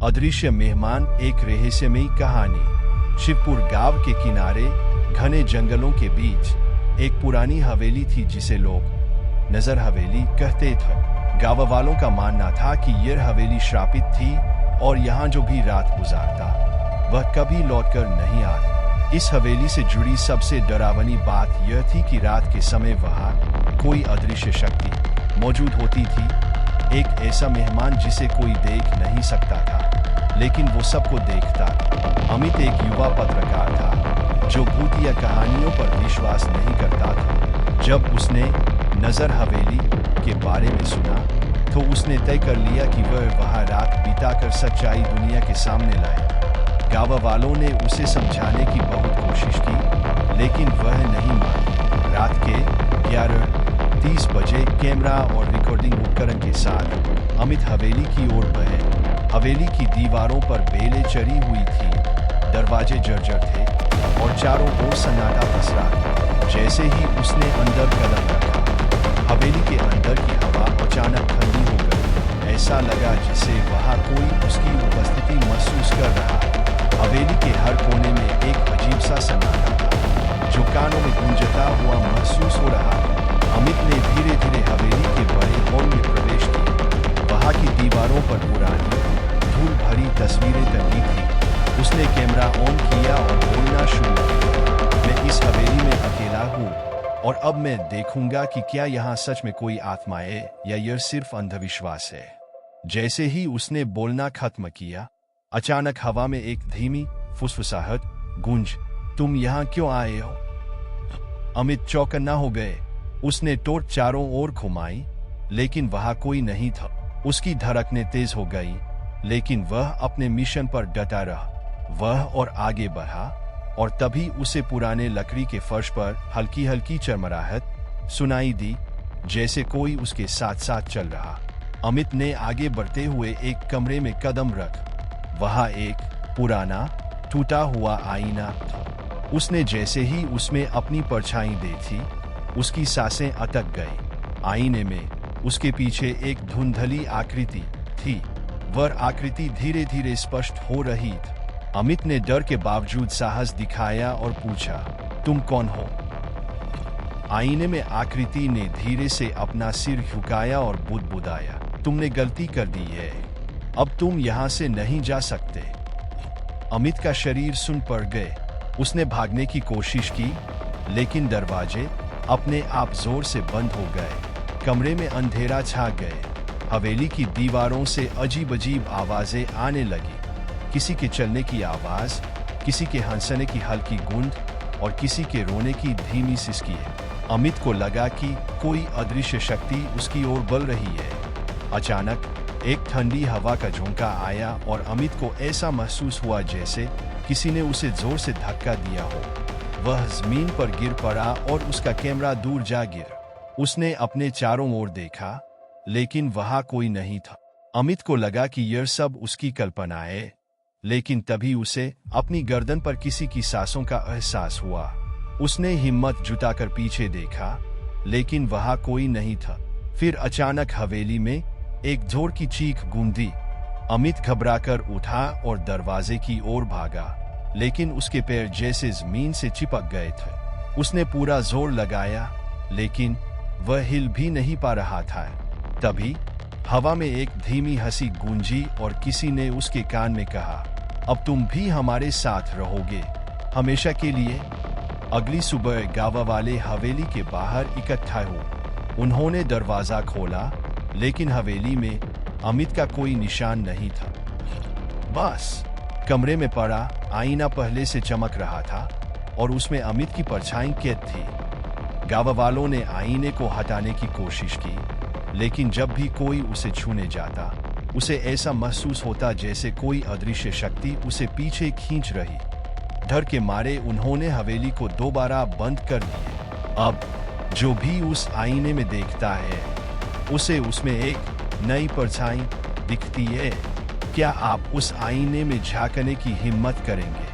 अदृश्य मेहमान, एक रहस्यमयी कहानी। शिवपुर गांव के किनारे घने जंगलों के बीच एक पुरानी हवेली थी जिसे लोग नजर हवेली कहते थे। गांव वालों का मानना था कि यह हवेली श्रापित थी और यहाँ जो भी रात गुजारता वह कभी लौटकर नहीं आता। इस हवेली से जुड़ी सबसे डरावनी बात यह थी कि रात के समय वहाँ कोई अदृश्य शक्ति मौजूद होती थी। एक ऐसा मेहमान जिसे कोई देख नहीं सकता था, लेकिन वो सबको देखता। अमित एक युवा पत्रकार था जो भूतिया कहानियों पर विश्वास नहीं करता था। जब उसने नजर हवेली के बारे में सुना तो उसने तय कर लिया कि वह वहाँ रात बिताकर सच्चाई दुनिया के सामने लाए। गांव वालों ने उसे समझाने की बहुत कोशिश की, लेकिन वह नहीं मानी। रात के 11:30 बजे कैमरा और रिकॉर्डिंग उपकरण के साथ अमित हवेली की ओर बढ़े। हवेली की दीवारों पर बेलें चढ़ी हुई थी, दरवाजे जर्जर थे और चारों ओर सन्नाटा पसरा था। जैसे ही उसने अंदर कदम रखा, हवेली के अंदर की हवा अचानक ठंडी हो गई। ऐसा लगा जैसे वहाँ कोई उसकी उपस्थिति महसूस कर रहा। हवेली के हर कोने में एक अजीब सा सन्नाटा था जो कानों में गूंजता हुआ महसूस हो रहा। अमित ने धीरे धीरे हवेली के बड़े हॉल में प्रवेश किया। वहाँ की दीवारों पर पुरानी धूल भरी तस्वीरें टंगी थी। उसने कैमरा ऑन किया और बोलना शुरू किया, मैं इस हवेली में अकेला हूँ और अब मैं देखूंगा कि क्या यहाँ सच में कोई आत्मा है या यह सिर्फ अंधविश्वास है। जैसे ही उसने बोलना खत्म किया, अचानक हवा में एक धीमी फुसफुसाहट गूंज, तुम यहाँ क्यों आए हो? अमित चौकन्ना हो गए। उसने टॉर्च चारों ओर घुमाई, लेकिन वहां कोई नहीं था। उसकी धड़कनें तेज हो गई, लेकिन वह अपने मिशन पर डटा रहा। वह और आगे बढ़ा और तभी उसे पुराने लकड़ी के फर्श पर हल्की हल्की चरमराहट सुनाई दी, जैसे कोई उसके साथ साथ चल रहा। अमित ने आगे बढ़ते हुए एक कमरे में कदम रख। वहां एक पुराना टूटा हुआ आईना था। उसने जैसे ही उसमें अपनी परछाई देखी, उसकी सांसें अटक गई। आईने में उसके पीछे एक धुंधली आकृति थी। वह आकृति धीरे धीरे स्पष्ट हो रही थी। अमित ने डर के बावजूद साहस दिखाया और पूछा, तुम कौन हो? आईने में आकृति ने धीरे से अपना सिर झुकाया और बुदबुदाया, तुमने गलती कर दी है, अब तुम यहाँ से नहीं जा सकते। अमित का शरीर सुन पड़ गए। उसने भागने की कोशिश की, लेकिन दरवाजे अपने आप जोर से बंद हो गए। कमरे में अंधेरा छा गए। हवेली की दीवारों से अजीब अजीब आवाजें आने लगी। किसी के चलने की आवाज, किसी के हंसने की हल्की गूंज और किसी के रोने की धीमी सिसकी। अमित को लगा कि कोई अदृश्य शक्ति उसकी ओर बल रही है। अचानक एक ठंडी हवा का झोंका आया और अमित को ऐसा महसूस हुआ जैसे किसी ने उसे जोर से धक्का दिया हो। वह जमीन पर गिर पड़ा और उसका कैमरा दूर जा गिरा। उसने अपने चारों ओर देखा, लेकिन वहां कोई नहीं था। अमित को लगा कि यह सब उसकी कल्पना है, लेकिन तभी उसे अपनी गर्दन पर किसी की सांसों का एहसास हुआ। उसने हिम्मत जुटाकर पीछे देखा, लेकिन वहां कोई नहीं था। फिर अचानक हवेली में एक जोर की चीख गूंजी। अमित घबराकर उठा और दरवाजे की ओर भागा, लेकिन उसके पैर जैसे जमीन से चिपक गए थे। उसने पूरा जोर लगाया, लेकिन वह हिल भी नहीं पा रहा था। तभी हवा में एक धीमी हंसी गूंजी और किसी ने उसके कान में कहा, अब तुम भी हमारे साथ रहोगे, हमेशा के लिए। अगली सुबह गांव वाले हवेली के बाहर इकट्ठा हुए। उन्होंने दरवाजा खोला, लेकिन हवेली में अमित का कोई निशान नहीं था। बस कमरे में पड़ा आईना पहले से चमक रहा था और उसमें अमित की परछाई कैद थी। गांव वालों ने आईने को हटाने की कोशिश की, लेकिन जब भी कोई उसे छूने जाता, उसे ऐसा महसूस होता जैसे कोई अदृश्य शक्ति उसे पीछे खींच रही। डर के मारे उन्होंने हवेली को दोबारा बंद कर दिया। अब जो भी उस आईने में देखता है, उसे उसमें एक नई परछाई दिखती है। क्या आप उस आईने में झांकने की हिम्मत करेंगे?